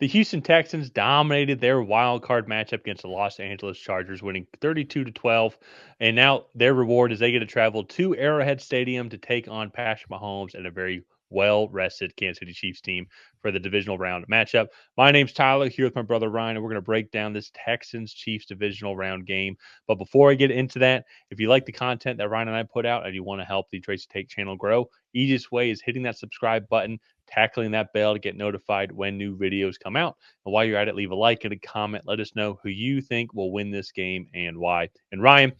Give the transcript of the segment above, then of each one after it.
The Houston Texans dominated their wild card matchup against the Los Angeles Chargers, winning 32-12. And now their reward is they get to travel to Arrowhead Stadium to take on Patrick Mahomes and a very well rested Kansas City Chiefs team for the divisional round matchup. My name's Tyler here with my brother Ryan, and we're going to break down this Texans Chiefs divisional round game. But before I get into that, if you like the content that Ryan and I put out and you want to help the Tracy Take channel grow, easiest way is hitting that subscribe button, tackling that bell to get notified when new videos come out. And while you're at it, leave a like and a comment. Let us know who you think will win this game and why. And Ryan,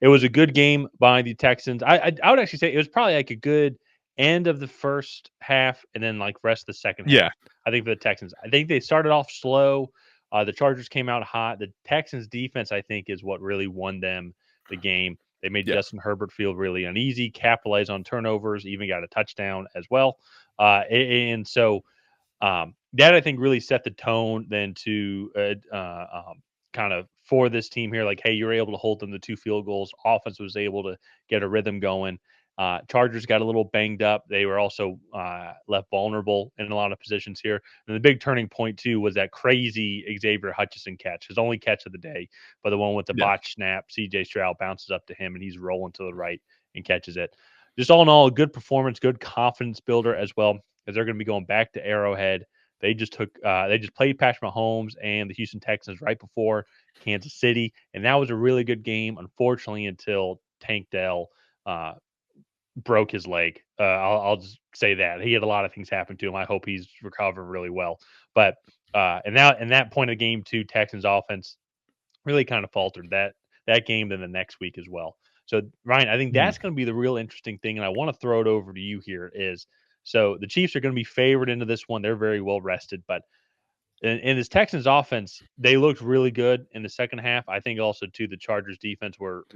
it was a good game by the Texans. I would actually say it was probably like a good end of the first half and then like rest of the second Yeah. half. I think for the Texans, I think they started off slow. The Chargers came out hot. The Texans defense, I think, is what really won them the game. They made Yeah. Justin Herbert feel really uneasy, capitalized on turnovers, even got a touchdown as well. And so that I think really set the tone then to kind of for this team here. Like, hey, you're able to hold them to 2 field goals. Offense was able to get a rhythm going. Chargers got a little banged up. They were also left vulnerable in a lot of positions here. And the big turning point, too, was that crazy Xavier Hutchinson catch, his only catch of the day, but the one with the Yeah. botch snap. CJ Stroud bounces up to him, and he's rolling to the right and catches it. Just all in all, a good performance, good confidence builder as well, as they're going to be going back to Arrowhead. They just played Patrick Mahomes and the Houston Texans right before Kansas City, and that was a really good game. Unfortunately, until Tank Dell broke his leg. I'll just say that he had a lot of things happen to him. I hope he's recovering really well. But and now in that point of the game, too, Texans offense really kind of faltered that game, then the next week as well. So Ryan, I think Mhm. that's going to be the real interesting thing, and I want to throw it over to you here. Is so the Chiefs are going to be favored into this one. They're very well rested, but in this Texans offense, they looked really good in the second half. I think also too the Chargers defense were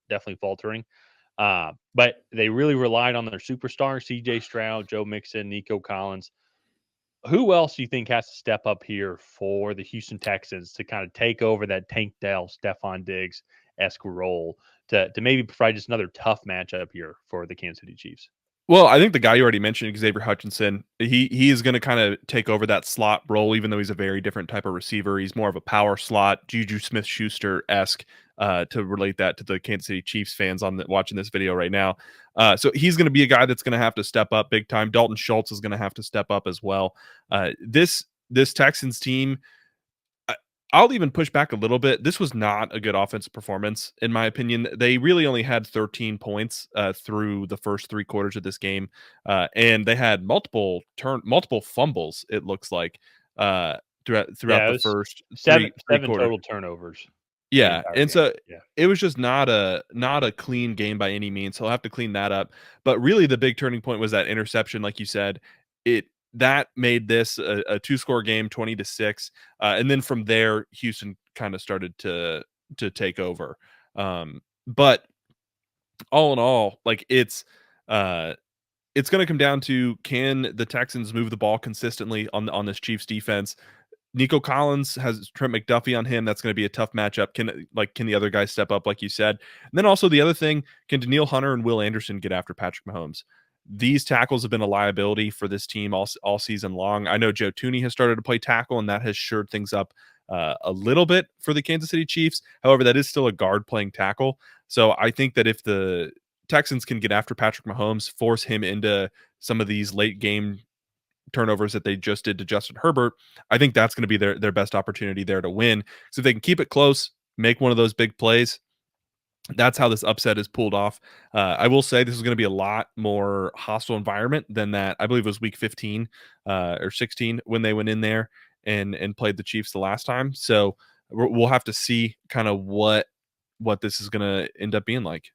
definitely faltering. But they really relied on their superstars, CJ Stroud, Joe Mixon, Nico Collins. Who else do you think has to step up here for the Houston Texans to kind of take over that Tank Dell, Stephon Diggs esque role to maybe provide just another tough matchup here for the Kansas City Chiefs? Well, I think the guy you already mentioned, Xavier Hutchinson, he is going to kind of take over that slot role, even though he's a very different type of receiver. He's more of a power slot, Juju Smith-Schuster esque. To relate that to the Kansas City Chiefs fans watching this video right now, so he's going to be a guy that's going to have to step up big time. Dalton Schultz is going to have to step up as well. This Texans team, I'll even push back a little bit. This was not a good offensive performance, in my opinion. They really only had 13 points through the first 3 quarters of this game, and they had multiple fumbles. It looks like throughout Yeah, it the was first seven three seven quarters. total turnovers the Yeah, entire and game. so Yeah. it was just not a clean game by any means. So He'll have to clean that up. But really, the big turning point was that interception, like you said. It that made this a 2-score game, 20-6, and then from there, Houston kind of started to take over. But all in all, like it's going to come down to, can the Texans move the ball consistently on this Chiefs defense? Nico Collins has Trent McDuffie on him. That's going to be a tough matchup. Can the other guys step up, like you said? And then also the other thing, can Danielle Hunter and Will Anderson get after Patrick Mahomes? These tackles have been a liability for this team all season long. I know Joe Tooney has started to play tackle, and that has shored things up a little bit for the Kansas City Chiefs. However, that is still a guard playing tackle. So I think that if the Texans can get after Patrick Mahomes, force him into some of these late game turnovers that they just did to Justin Herbert, I think that's going to be their best opportunity there to win. So if they can keep it close, make one of those big plays, that's how this upset is pulled off. I will say this is going to be a lot more hostile environment than that. I believe it was week 15 or 16 when they went in there and played the Chiefs the last time. So we'll have to see kind of what this is going to end up being like.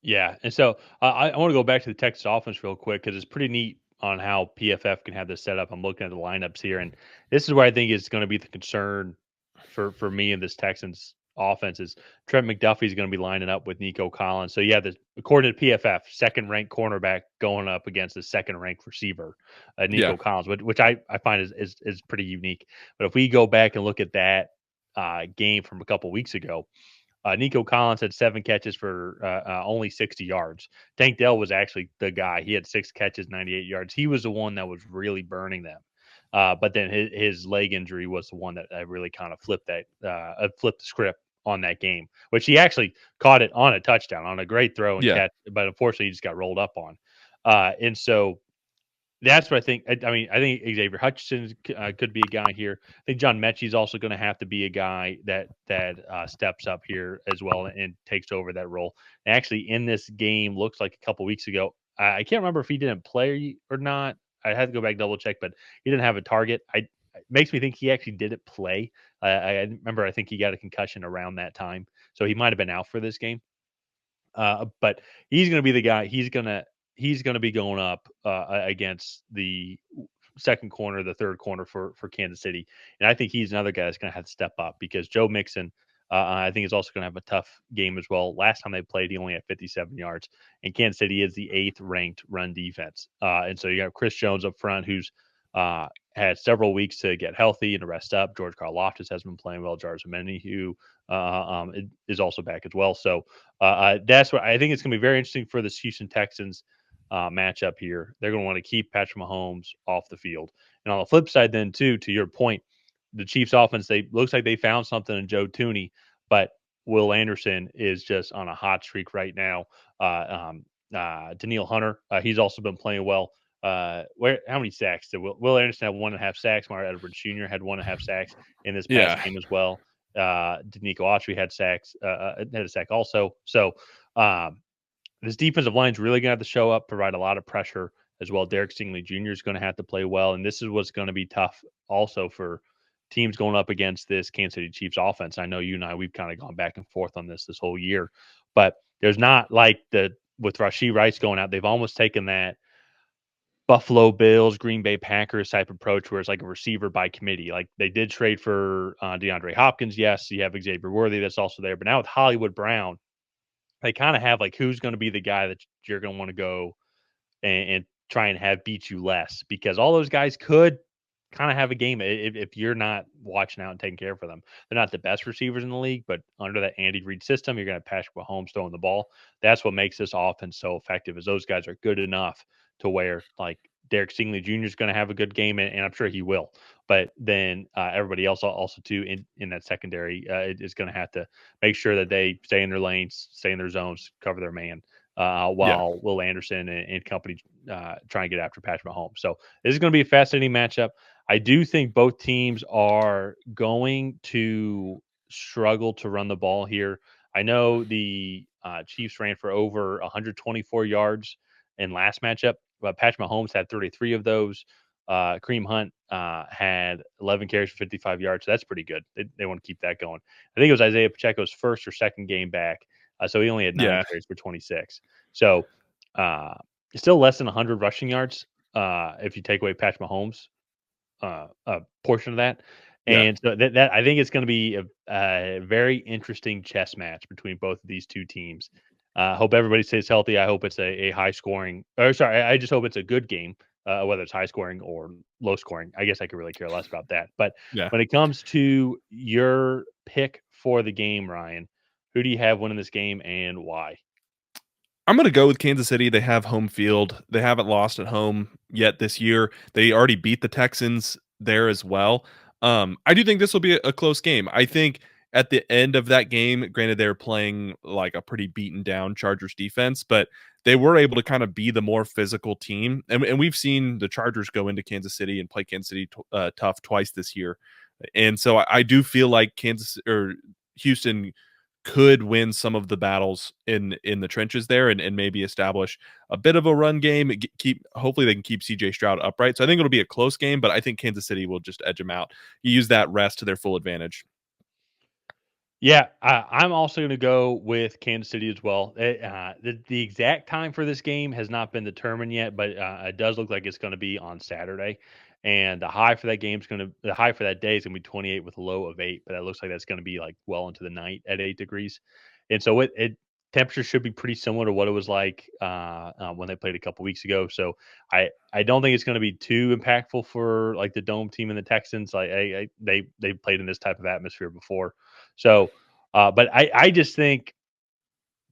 Yeah, and so I want to go back to the Texas offense real quick because it's pretty neat on how PFF can have this set up. I'm looking at the lineups here, and this is where I think is going to be the concern for me in this Texans offense is Trent McDuffie is going to be lining up with Nico Collins. So yeah, according to PFF, second ranked cornerback going up against the second ranked receiver, Yeah. Nico Collins, which I find is pretty unique. But if we go back and look at that game from a couple weeks ago. Nico Collins had 7 catches for only 60 yards. Tank Dell was actually the guy. He had 6 catches, 98 yards. He was the one that was really burning them. But then his leg injury was the one that really kind of flipped flipped the script on that game, which he actually caught it on a touchdown on a great throw and Yeah. catch, but unfortunately he just got rolled up on. And so that's what I think. I mean, I think Xavier Hutchinson could be a guy here. I think John Mechie is also going to have to be a guy that steps up here as well and takes over that role. And actually, in this game, looks like a couple weeks ago, I can't remember if he didn't play or not. I had to go back double check, but he didn't have a target. It makes me think he actually didn't play. I remember I think he got a concussion around that time, so he might have been out for this game. But he's going to be the guy. He's gonna be going up against the second corner, the third corner for Kansas City, and I think he's another guy that's going to have to step up because Joe Mixon, I think, is also going to have a tough game as well. Last time they played, he only had 57 yards, and Kansas City is the 8th ranked run defense, and so you have Chris Jones up front, who's had several weeks to get healthy and to rest up. George Karlaftis has been playing well. Jarvis Ameni, who is also back as well. So that's what I think it's going to be very interesting for the Houston Texans matchup here. They're going to want to keep Patrick Mahomes off the field. And on the flip side, then too, to your point, the Chiefs offense, they looks like they found something in Joe Tooney, but Will Anderson is just on a hot streak right now. Daniil Hunter, he's also been playing well. How many sacks did Will Anderson have? 1.5 sacks. Mario Edwards Jr. had 1.5 sacks in this past Yeah. game as well. Danico Autry had sacks, had a sack also. So um, this defensive line is really going to have to show up, provide a lot of pressure as well. Derek Stingley Jr. is going to have to play well, and this is what's going to be tough also for teams going up against this Kansas City Chiefs offense. I know you and I, we've kind of gone back and forth on this whole year, but there's not like with Rashee Rice going out, they've almost taken that Buffalo Bills, Green Bay Packers type approach where it's like a receiver by committee. Like they did trade for DeAndre Hopkins. Yes, you have Xavier Worthy that's also there, but now with Hollywood Brown, they kind of have like who's going to be the guy that you're going to want to go and try and have beat you less because all those guys could kind of have a game if you're not watching out and taking care of them. They're not the best receivers in the league, but under that Andy Reid system, you're going to have Patrick Mahomes throwing the ball. That's what makes this offense so effective. Is those guys are good enough to where like Derek Stingley Jr. is going to have a good game, and I'm sure he will. But then everybody else also too in that secondary is going to have to make sure that they stay in their lanes, stay in their zones, cover their man. Yeah. While Will Anderson and company try and get after Patrick Mahomes. So this is going to be a fascinating matchup. I do think both teams are going to struggle to run the ball here. I know the Chiefs ran for over 124 yards in last matchup, but Patrick Mahomes had 33 of those. Kareem Hunt had 11 carries for 55 yards. So that's pretty good. They want to keep that going. I think it was Isaiah Pacheco's first or second game back. So he only had 9 Yeah. carries for 26. So still less than 100 rushing yards if you take away Patrick Mahomes' portion of that. Yeah. And so that I think it's going to be a very interesting chess match between both of these two teams. I hope everybody stays healthy. I hope it's a high scoring, or sorry, I just hope it's a good game, whether it's high scoring or low scoring. I guess I could really care less about that. But Yeah. when it comes to your pick for the game, Ryan, who do you have winning this game and why? I'm going to go with Kansas City. They have home field. They haven't lost at home yet this year. They already beat the Texans there as well. I do think this will be a close game. I think at the end of that game, granted they were playing like a pretty beaten down Chargers defense, but they were able to kind of be the more physical team. And we've seen the Chargers go into Kansas City and play Kansas City tough twice this year. And so I do feel like Kansas or Houston could win some of the battles in the trenches there and maybe establish a bit of a run game. Keep hopefully they can keep CJ Stroud upright. So I think it'll be a close game, but I think Kansas City will just edge them out. You use that rest to their full advantage. Yeah, I'm also going to go with Kansas City as well. The exact time for this game has not been determined yet, but it does look like it's going to be on Saturday. And the high for that day is going to be 28 with a low of 8. But it looks like that's going to be like well into the night at 8 degrees. And so it temperature should be pretty similar to what it was like when they played a couple weeks ago. So I don't think it's going to be too impactful for like the dome team and the Texans. Like they played in this type of atmosphere before. So, but I just think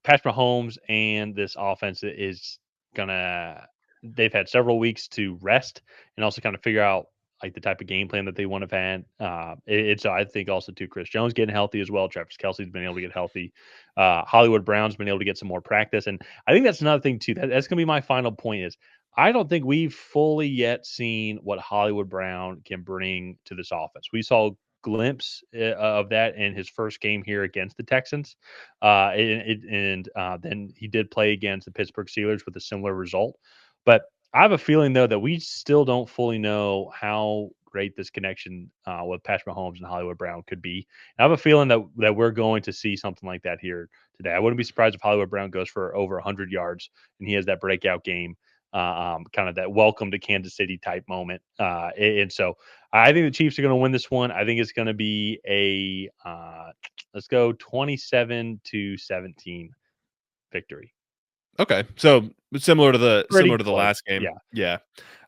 Patrick Mahomes and this offense is gonna. They've had several weeks to rest and also kind of figure out like the type of game plan that they want to have had. It's I think also too Chris Jones getting healthy as well. Travis Kelce's been able to get healthy. Hollywood Brown's been able to get some more practice, and I think that's another thing too. That's going to be my final point. Is I don't think we've fully yet seen what Hollywood Brown can bring to this offense. We saw glimpse of that in his first game here against the Texans, and then he did play against the Pittsburgh Steelers with a similar result. But I have a feeling though that we still don't fully know how great this connection with Patrick Mahomes and Hollywood Brown could be. I have a feeling that we're going to see something like that here today. I wouldn't be surprised if Hollywood Brown goes for over 100 yards and he has that breakout game, kind of that welcome to Kansas City type moment. And so I think the Chiefs are going to win this one. I think it's going to be a let's go 27-17 victory. Okay, so similar to the Pretty similar to the close. last game. Yeah.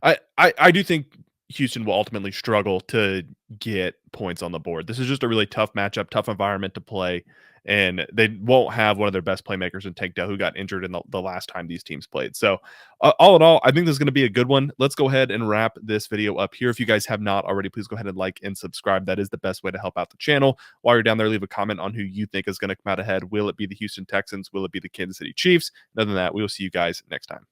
Yeah. I do think Houston will ultimately struggle to get points on the board. This is just a really tough matchup, tough environment to play, and they won't have one of their best playmakers in Tank Dell, who got injured in the last time these teams played. So, all in all, I think this is going to be a good one. Let's go ahead and wrap this video up here. If you guys have not already, please go ahead and like and subscribe. That is the best way to help out the channel. While you're down there, leave a comment on who you think is going to come out ahead. Will it be the Houston Texans? Will it be the Kansas City Chiefs? Other than that, we will see you guys next time.